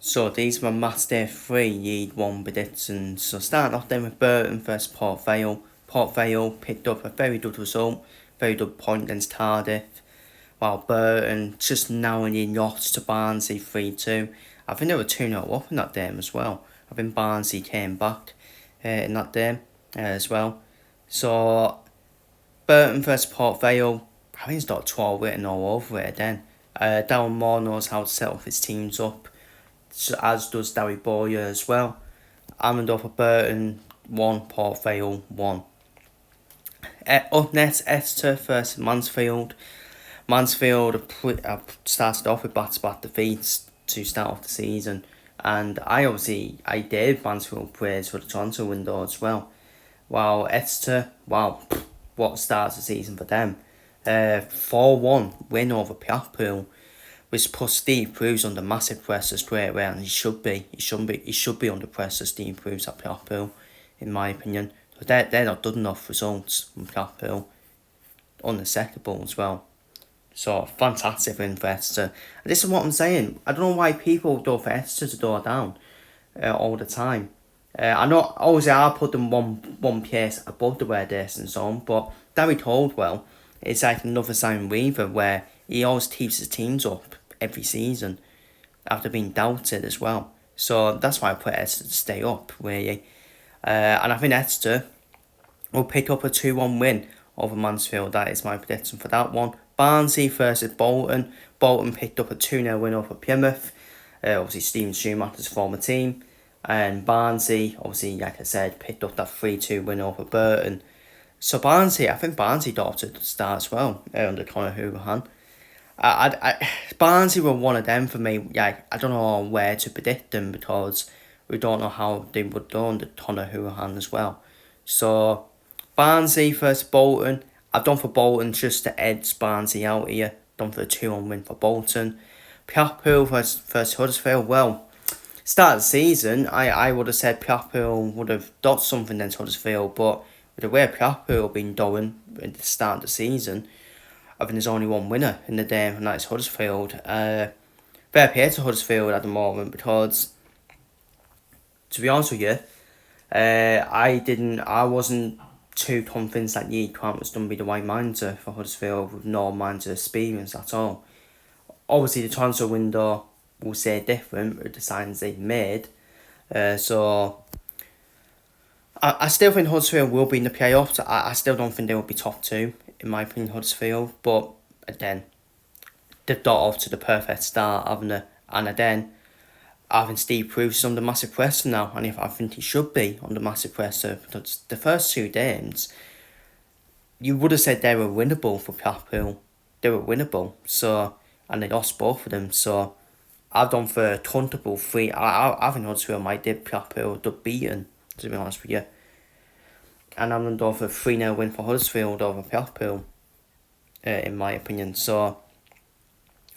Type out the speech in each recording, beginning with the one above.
So these were Matchday 3 League 1 predictions. So starting off then with Burton versus Port Vale. Port Vale picked up a very good result, very good point against Cardiff, while Burton just narrowly lost to Barnsley 3-2. I think they were 2-0 up in that game as well. I think Barnsley came back in that game as well. So Burton versus Port Vale, I think it's got 12 written all over it then. Darren Moore knows how to set up his teams up, as does Darry Boyer as well. Amendorf for Burton 1, Port Vale 1. Up next, Exeter versus Mansfield. Mansfield started off with back-to-back defeats to start off the season, and I gave Mansfield praise for the transfer window as well. While Exeter, what starts the season for them? 4-1 win over Blackpool, which put Steve Bruce under massive pressure straight away, and he should be. He should be under pressure, Steve Bruce at Blackpool, in my opinion. But they're not good enough results from Blackpool. Unacceptable as well. So fantastic win for Exeter. And this is what I'm saying. I don't know why people go for Exeter to go down all the time. I know obviously I put them one place above the where they're and so on, but Darry Caldwell is like another Simon Weaver where he always keeps his teams up every season after being doubted as well. So that's why I put Exeter to stay up, really. And I think Exeter will pick up a 2-1 win over Mansfield. That is my prediction for that one. Barnsley versus Bolton. Bolton picked up a 2-0 win over Plymouth. Obviously Stephen Schumacher's former team. And Barnsley, obviously, like I said, picked up that 3-2 win over Burton. So I think Barnsley got off to the start as well under Conor Houlihan. Barnsley were one of them for me. Like, I don't know where to predict them because we don't know how they would do under Conor Houlihan as well. So Barnsley versus Bolton. I've done for Bolton just to edge Barnsley out here. Done for a 2-1 win for Bolton. Blackpool versus Huddersfield. Well, start of the season, I would have said Blackpool would have done something against Huddersfield, but with the way Blackpool have been doing at the start of the season, I think there's only one winner in the game, and that's Huddersfield. Fair play to Huddersfield at the moment because, to be honest with you, I wasn't too convinced that Lee Grant was going to be the right manager for Huddersfield with no manager experience at all. Obviously, the transfer window will say different with the signings they've made. So I still think Huddersfield will be in the playoffs. I still don't think they will be top two, in my opinion, Huddersfield. But again, they've got off to the perfect start, haven't they? And again, I think Steve Bruce is under massive pressure now, and I think he should be under massive pressure because the first two games, you would have said they were winnable for Blackpool. They were winnable, so, and they lost both of them. So I've gone for a comfortable 3. I think Huddersfield might did Blackpool beaten, to be honest with you. And I'm going for a 3-0 win for Huddersfield over Blackpool, in my opinion. So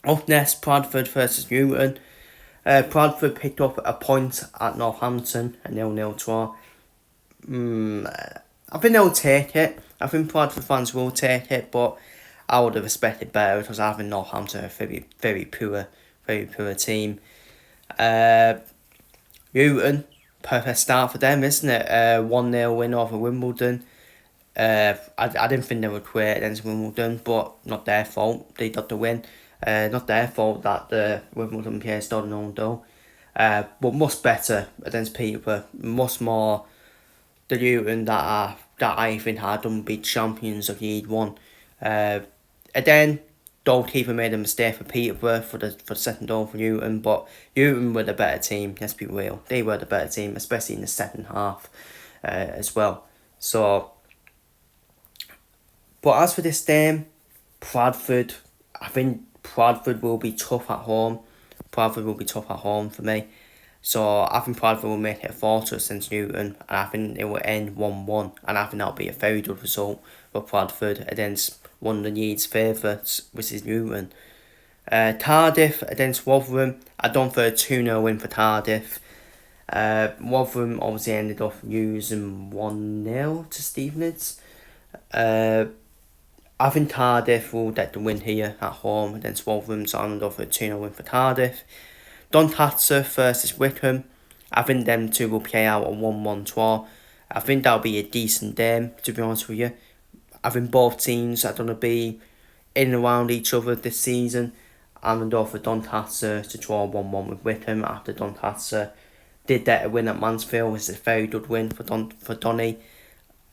up next, Bradford versus Newton. Bradford picked up a point at Northampton, a 0-0 draw. I think they'll take it. I think Bradford fans will take it, but I would have expected better because I think Northampton are a very poor team. Newton, perfect start for them, isn't it? 1-0 win over Wimbledon. I didn't think they would quit against Wimbledon, but not their fault. They got the win. Not their fault that the Wimbledon players don't know though. But much better against Peterborough. Much more the Newton that I think had done be champions of League One. Again, goalkeeper made a mistake for Peterborough for the second goal for Newton, but Newton were the better team, let's be real. They were the better team, especially in the second half as well. So, but as for this game, Bradford, I think Bradford will be tough at home. Bradford will be tough at home for me. So I think Bradford will make it a fortress against Newton, and I think it will end 1-1, and I think that'll be a very good result for Bradford against one of the Leeds favourites, which is Newton. Cardiff against Rotherham. I done for a 2-0 win for Cardiff. Rotherham obviously ended up losing 1-0 to Stevenage. I think Cardiff will get the win here at home against Rotherham, so I'm going for a 2-0 win for Cardiff. Doncaster versus Wickham. I think them two will play out a 1-1 draw. I think that'll be a decent game, to be honest with you. I think both teams are going to be in and around each other this season. I'm going to go for Doncaster to draw 1-1 with Wickham after Doncaster did get a win at Mansfield. It's a very good win for Donny.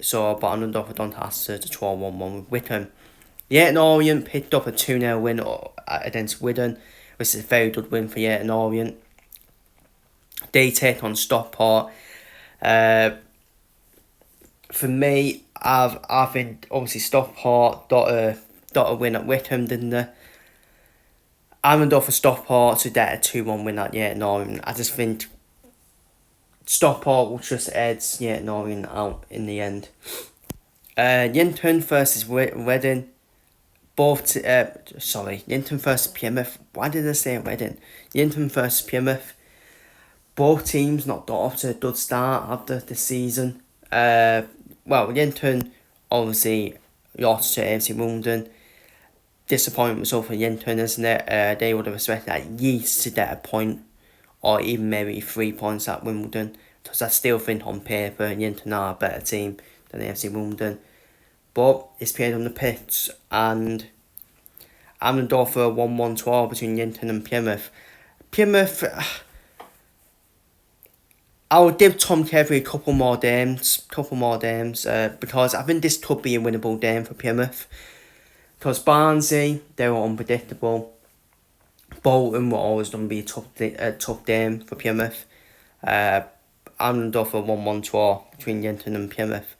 So, but I'm going to go for Doncaster to draw 1-1 with Wickham. Leyton Orient picked up a 2-0 win against Wigan, which is a very good win for Leyton Orient. They take on Stockport. For me, I think obviously Stockport got a win at Wickham, didn't they? I'm going to go for Stockport to get a 2-1 win at Leyton Orient. I just think Stockport will just edge Leyton Orient out in the end. Yinton versus Reading. Yinton versus Plymouth. Why did I say Reading? Yinton versus Plymouth. Both teams not got off to a good start after the season. Yinton obviously lost to AFC London. Disappointment result for Yinton, isn't it? They would have expected at least to get a point, or even maybe 3 points at Wimbledon. Because I still think on paper Yinton are a better team than AFC London. But it's played on the pitch, and I'm going to go for a 1-1 draw between Yinton and Plymouth. Plymouth, I'll give Tom Kevery a couple more games, because I think this could be a winnable game for Plymouth. Because Barnsley, they were unpredictable. Bolton were always going to be a tough game for Plymouth. I'm going to go for a 1-1 draw between Yinton and Plymouth.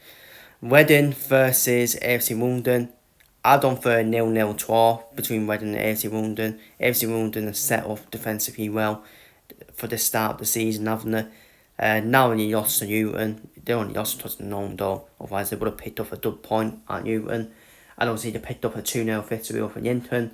Reading versus AFC London. I don't for a 0-0 draw between Reading and AFC London. AFC London has set up defensively well for the start of the season, haven't they? Now when you lost to Newton, they only lost to Tottenham though. Otherwise they would have picked up a good point at Newton. And obviously they picked up a 2-0 victory over Yinton.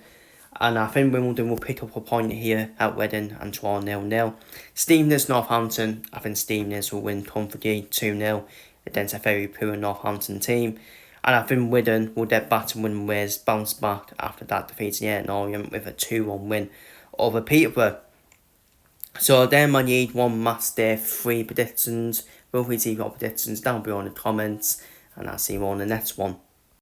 And I think Wimbledon will pick up a point here at Reading and draw 0-0. Stevenage Northampton. I think Stevenage will win comfortably 2-0 against a very poor Northampton team. And I think Wigan will get back to win ways, bounce back after that defeat in Leyton Orient with a 2-1 win over Peterborough. So then I need one Matchday 3 predictions. Feel free to leave your predictions down below in the comments, and I'll see you all in the next one.